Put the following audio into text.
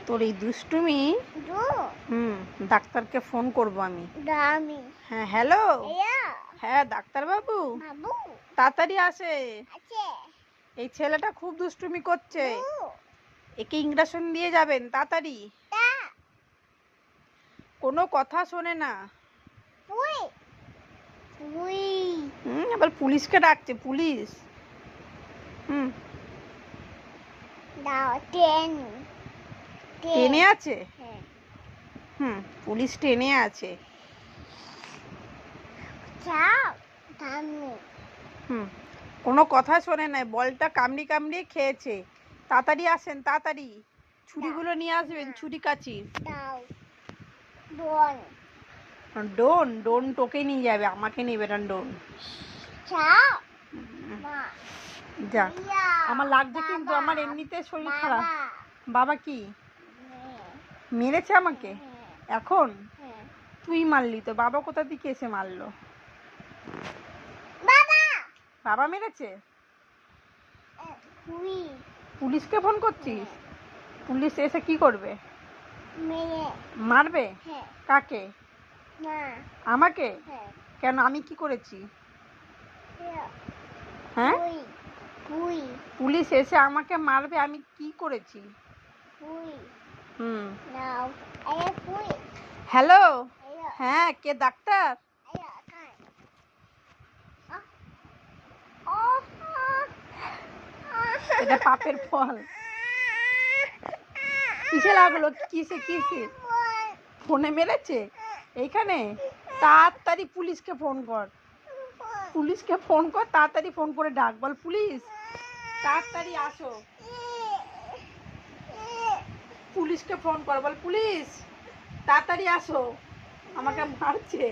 তোর এই দুষ্টুমি। ডাক্তারকে ফোন করব আমি। হ্যাঁ, হ্যালো। হ্যাঁ, ডাক্তার বাবু তাড়াতাড়ি আসে। এই ছেলেটা খুব দুষ্টুমি করছে, একে ইঞ্জেকশন দিয়ে যাবেন তাড়াতাড়ি। কোনো কথা শোনে না। এবার পুলিশকে ডাকছে, পুলিশ। ট্রেনে আছে। পুলিশ ট্রেনে আছে। কোনো কথা শোনে না, বলটা কামড়ি কামড়িয়ে খেয়েছে। তাড়াতাড়ি আসেন, তাড়াতাড়ি। ছুরিগুলো নিয়ে আসবেন, ছুরি কাচি। ডোন ডোন তোকে নিয়ে যাবে, আমাকে নেবে না ডোন। যা, আমার লাগছে কিন্তু, আমার এমনিতে শরীর খারাপ। বাবা কি মেরেছে আমাকে? এখন তুই মারলি তো, বাবা কোথা থেকে এসে মারলো? বাবা মেরেছে? পুলিশকে ফোন করছিস? পুলিশ এসে কি করবে? মারবে? কাকে? আমাকে? কেন, আমি কি করেছি? হ্যাঁ, পুলিশ এসে আমাকে মারবে? আমি কি করেছি? হ্যালো। হ্যাঁ, কে ডাক্তার? এটা পাপের ফল। কিসে লাগলো? কিসে কিসে? ফোনে মেরেছে? এইখানে? তাড়াতাড়ি পুলিশকে ফোন কর, পুলিশকে ফোন কর, তাড়াতাড়ি ফোন করে ডাক, বল পুলিশ তাড়াতাড়ি আসো। পুলিশকে ফোন কর, বল পুলিশ তাড়াতাড়ি আসো, আমাকে মারছে।